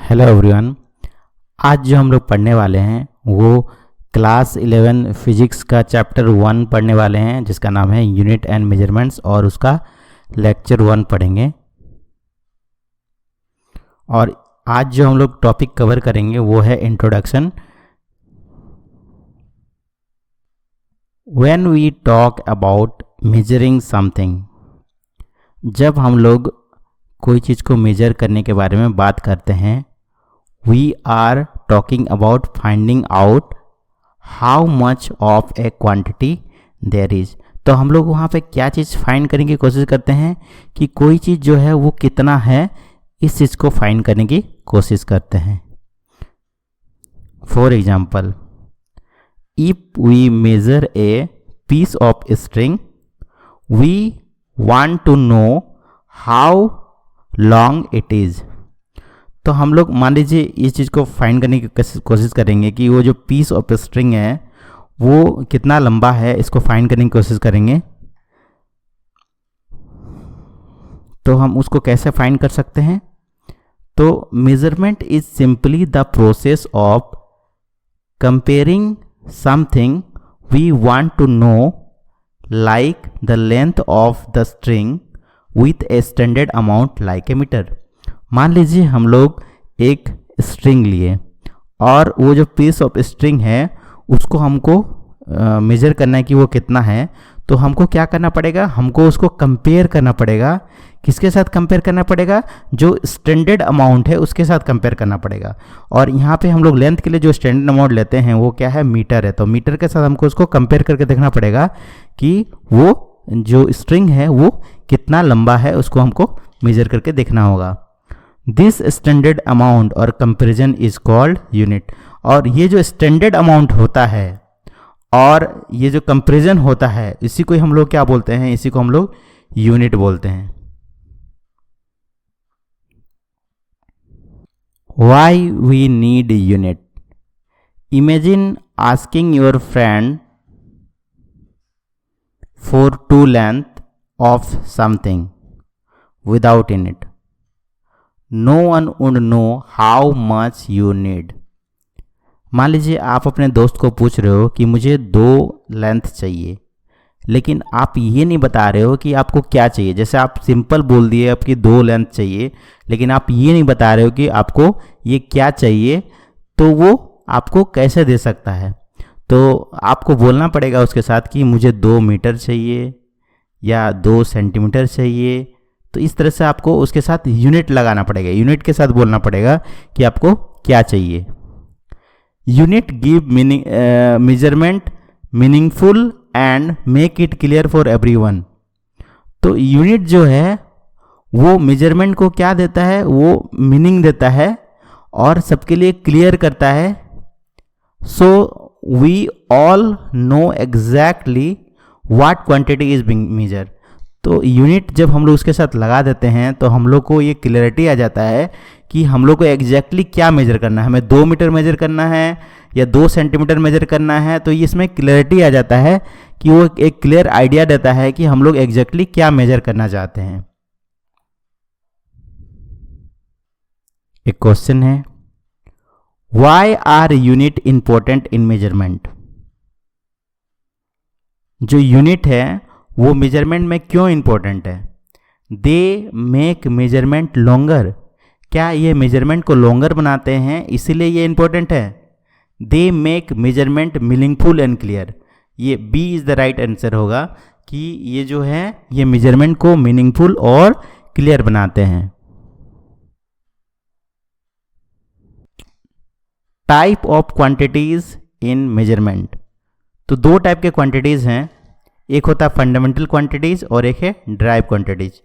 Hello everyone. आज जो हम लोग पढ़ने वाले हैं वो क्लास 11 फिजिक्स का चैप्टर 1 पढ़ने वाले हैं, जिसका नाम है यूनिट एंड मेजरमेंट्स, और उसका लेक्चर 1 पढ़ेंगे। और आज जो हम लोग टॉपिक कवर करेंगे वो है introduction. When we talk about measuring something, जब हम लोग कोई चीज़ को मेजर करने के बारे में बात करते हैं, we are talking about finding out how much of a quantity there is। तो हम लोग वहाँ पे क्या चीज़ फाइंड करने की कोशिश करते हैं कि कोई चीज़ जो है वो कितना है, इस चीज़ को फाइंड करने की कोशिश करते हैं। For example, if we measure a piece of string, we want to know how long it is. तो हम लोग मान लीजिए इस चीज़ को फाइंड करने की कोशिश करेंगे कि वो जो पीस ऑफ स्ट्रिंग है वो कितना लंबा है, इसको फाइंड करने की कोशिश करेंगे। तो हम उसको कैसे फाइंड कर सकते हैं? तो measurement is simply the process of comparing something we want to know, like the length of the string with a standard amount like a metre. मान लीजिए हम लोग एक स्ट्रिंग लिए और वो जो पीस ऑफ स्ट्रिंग है उसको हमको मेजर करना है कि वो कितना है। तो हमको क्या करना पड़ेगा? हमको उसको कंपेयर करना पड़ेगा। किसके साथ कंपेयर करना पड़ेगा? जो स्टैंडर्ड अमाउंट है उसके साथ कंपेयर करना पड़ेगा। और यहाँ पे हम लोग लेंथ के लिए जो स्टैंडर्ड अमाउंट लेते हैं वो क्या है? मीटर है। तो मीटर के साथ हमको उसको कंपेयर करके देखना पड़ेगा कि वो जो स्ट्रिंग है वो कितना लंबा है, उसको हमको मेजर करके देखना होगा। दिस स्टैंडर्ड अमाउंट और कंपेरिजन इज कॉल्ड यूनिट। और ये जो स्टैंडर्ड अमाउंट होता है और ये जो कंपेरिजन होता है, इसी को हम लोग क्या बोलते हैं? इसी को हम लोग यूनिट बोलते हैं। Why we need unit? Imagine asking your friend for to length of something without unit, no one would know how much you need। मान लीजिए आप अपने दोस्त को पूछ रहे हो कि मुझे 2 लेंथ चाहिए, लेकिन आप ये नहीं बता रहे हो कि आपको क्या चाहिए। जैसे आप सिंपल बोल दिए आपकी 2 लेंथ चाहिए, लेकिन आप ये नहीं बता रहे हो कि आपको ये क्या चाहिए, तो वो आपको कैसे दे सकता है? तो आपको बोलना पड़ेगा उसके साथ कि मुझे 2 मीटर चाहिए या 2 सेंटीमीटर चाहिए। तो इस तरह से आपको उसके साथ यूनिट लगाना पड़ेगा, यूनिट के साथ बोलना पड़ेगा कि आपको क्या चाहिए। Unit give measurement meaningful and make it clear for everyone. तो यूनिट जो है वो मेजरमेंट को क्या देता है? वो मीनिंग देता है और सबके लिए क्लियर करता है। So we all know exactly what quantity is being measure. तो यूनिट जब हम लोग उसके साथ लगा देते हैं तो हम लोग को ये क्लियरिटी आ जाता है कि हम लोग को एग्जैक्टली क्या मेजर करना है। हमें 2 मीटर मेजर करना है या 2 सेंटीमीटर मेजर करना है। तो इसमें क्लियरिटी आ जाता है कि वो एक क्लियर आइडिया देता है कि हम लोग एग्जैक्टली क्या मेजर करना चाहते हैं। एक क्वेश्चन है, why are unit important in measurement? जो यूनिट है वो मेजरमेंट में क्यों इंपॉर्टेंट है? They make measurement longer. क्या ये मेजरमेंट को लॉन्गर बनाते हैं, इसीलिए ये इंपॉर्टेंट है? They make measurement meaningful and clear. ये B is the right answer होगा कि ये जो है ये मेजरमेंट को मीनिंगफुल और क्लियर बनाते हैं। Type of quantities in measurement. तो 2 टाइप के क्वांटिटीज हैं, एक होता है फंडामेंटल क्वांटिटीज और एक है derived quantities.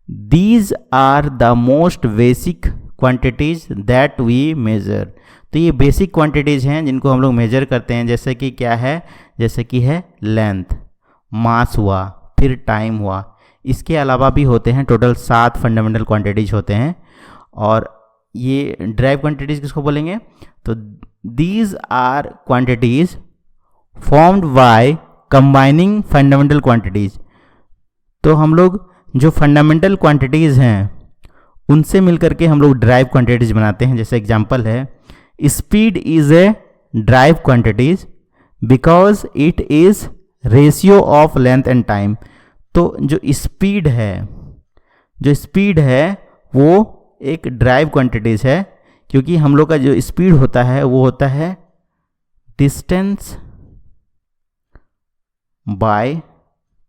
These are the most basic quantities that we measure. तो ये बेसिक क्वांटिटीज हैं जिनको हम लोग मेजर करते हैं। जैसे कि क्या है? जैसे कि है लेंथ, मास हुआ, फिर टाइम हुआ। इसके अलावा भी होते हैं, टोटल 7 फंडामेंटल क्वांटिटीज होते हैं। और ये ड्राइव क्वांटिटीज किसको बोलेंगे? तो these are quantities formed by combining fundamental quantities. तो हम लोग जो फंडामेंटल क्वांटिटीज़ हैं उनसे मिलकर के हम लोग ड्राइव क्वांटिटीज बनाते हैं। जैसे एग्जांपल है, speed is a drive quantities because it is ratio of length and time. तो जो स्पीड है वो एक ड्राइव क्वांटिटीज है, क्योंकि हम लोग का जो स्पीड होता है वो होता है डिस्टेंस बाय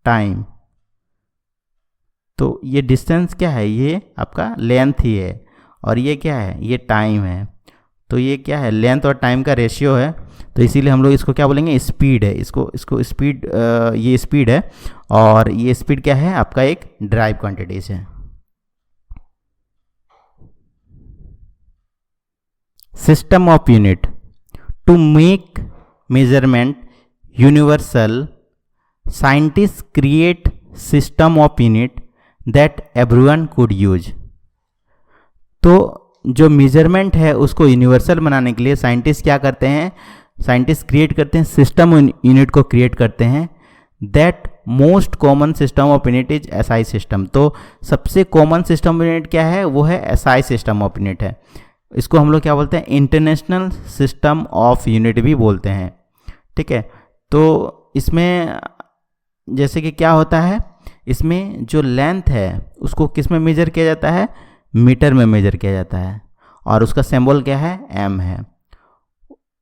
टाइम। तो ये डिस्टेंस क्या है, ये आपका लेंथ ही है, और ये क्या है, ये टाइम है। तो ये क्या है, लेंथ और टाइम का रेशियो है, तो इसीलिए हम लोग इसको क्या बोलेंगे, स्पीड है। इसको स्पीड, ये स्पीड है, और ये स्पीड क्या है, आपका एक ड्राइव क्वांटिटीज है। System of unit. To make measurement universal, scientist create system of unit that everyone could use. तो जो मेजरमेंट है उसको यूनिवर्सल बनाने के लिए साइंटिस्ट क्या करते हैं, साइंटिस्ट क्रिएट करते हैं, सिस्टम यूनिट को क्रिएट करते हैं। That most common system of unit is SI system. तो सबसे कॉमन सिस्टम यूनिट क्या है, वो है एसआई सिस्टम ऑफ यूनिट है। इसको हम लोग क्या बोलते हैं, इंटरनेशनल सिस्टम ऑफ यूनिट भी बोलते हैं। ठीक है, तो इसमें जैसे कि क्या होता है, इसमें जो लेंथ है उसको किस में मेजर किया जाता है, मीटर में मेजर किया जाता है, और उसका सिंबल क्या है, एम है।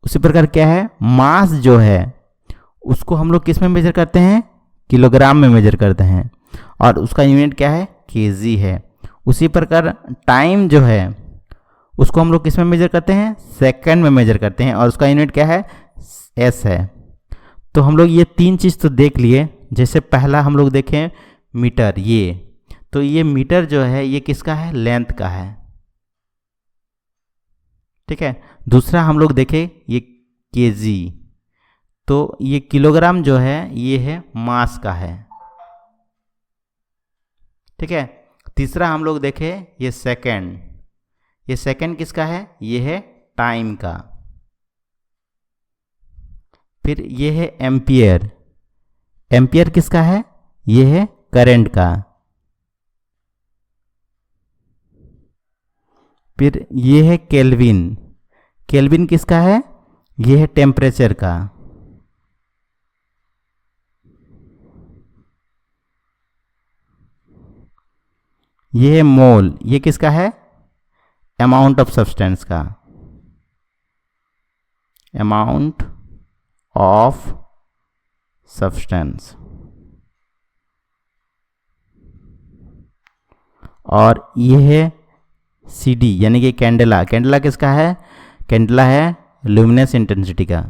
उसी प्रकार क्या है, मास जो है उसको हम लोग किस में मेजर करते हैं, किलोग्राम में मेजर करते हैं, और उसका यूनिट क्या है, केजी है। उसी प्रकार टाइम जो है उसको हम लोग किस में मेजर करते हैं, सेकंड में मेजर करते हैं, और उसका यूनिट क्या है, एस है। तो हम लोग ये तीन चीज़ तो देख लिए। जैसे पहला हम लोग देखें मीटर, तो ये मीटर जो है ये किसका है, लेंथ का है। ठीक है, दूसरा हम लोग देखें ये केजी, तो ये किलोग्राम जो है ये है मास का है। ठीक है, तीसरा हम लोग देखें ये सेकंड, ये सेकंड किसका है, ये है टाइम का। फिर ये है एम्पियर, एम्पियर किसका है, ये है करंट का। फिर ये है केल्विन, केल्विन किसका है, ये है टेम्परेचर का। ये है मोल, ये किसका है, अमाउंट ऑफ सब्सटेंस का, अमाउंट ऑफ सब्सटेंस। और ये है CD यानी कि कैंडेला, कैंडेला किसका है, कैंडेला है ल्यूमिनस इंटेंसिटी का।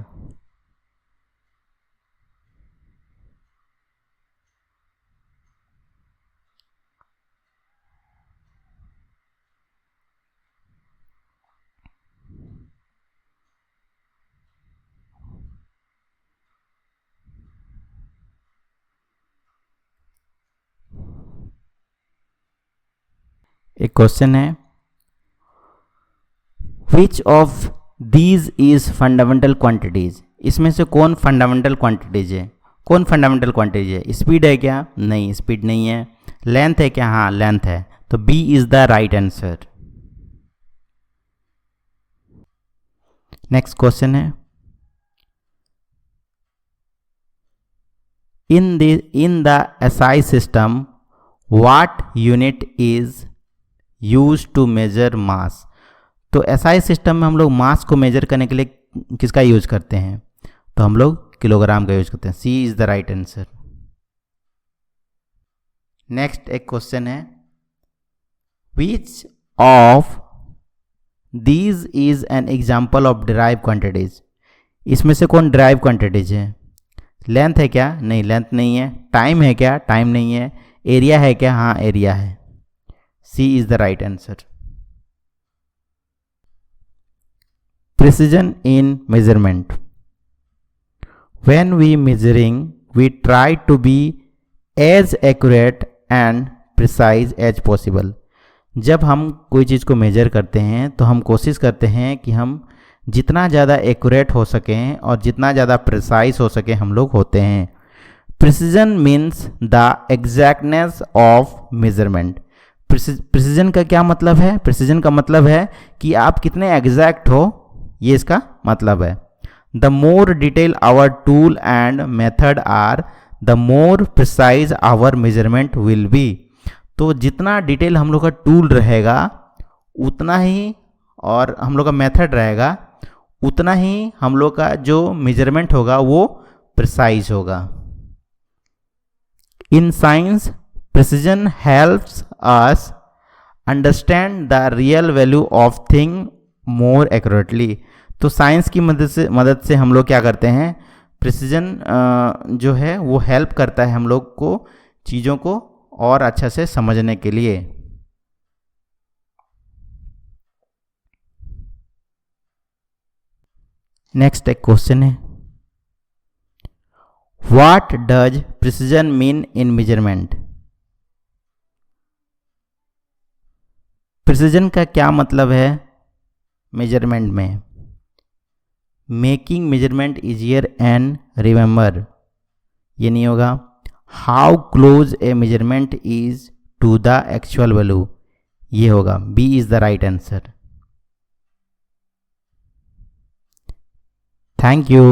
एक क्वेश्चन है, which of these is fundamental quantities. इसमें से कौन फंडामेंटल क्वांटिटीज है, कौन फंडामेंटल क्वांटिटीज है, स्पीड है क्या, नहीं स्पीड नहीं है। लेंथ है क्या, हाँ लेंथ है, तो B is the right answer. Next question है, in the SI system what unit is use to measure mass. तो SI सिस्टम में हम लोग मास को मेजर करने के लिए किसका यूज करते हैं, तो हम लोग किलोग्राम का यूज करते हैं। C is the right answer. Next एक क्वेश्चन है, which of these is an example of derive quantities. इसमें से कौन डिराइव क्वांटिटीज है, लेंथ है क्या, नहीं लेंथ नहीं है। टाइम है क्या, टाइम नहीं है। एरिया है क्या, हाँ एरिया है। C is the right answer. Precision in measurement. When we measuring, we try to be as accurate and precise as possible. जब हम कोई चीज़ को मेजर करते हैं तो हम कोशिश करते हैं कि हम जितना ज़्यादा एक्यूरेट हो सकें और जितना ज़्यादा प्रिसाइज हो सके हम लोग होते हैं। Precision means the exactness of measurement. Precision का क्या मतलब है? प्रिसीजन का मतलब है कि आप कितने एग्जैक्ट हो, ये इसका मतलब है। The more detail our tool and method are, the more precise our measurement will be. तो जितना डिटेल हम लोग का टूल रहेगा उतना ही, और हम लोग का मेथड रहेगा उतना ही हम लोग का जो मेजरमेंट होगा वो प्रिसाइज होगा। In science precision helps us understand the real value of thing more accurately. तो साइंस की मदद से हम लोग क्या करते हैं, प्रिसीजन जो है वो हेल्प करता है हम लोग को चीज़ों को और अच्छा से समझने के लिए। नेक्स्ट एक क्वेश्चन है, what does precision mean in measurement? Precision का क्या मतलब है मेजरमेंट में? Making measurement easier and remember, ये नहीं होगा। How close a measurement is to the actual value, ये होगा। B is the right answer. Thank you.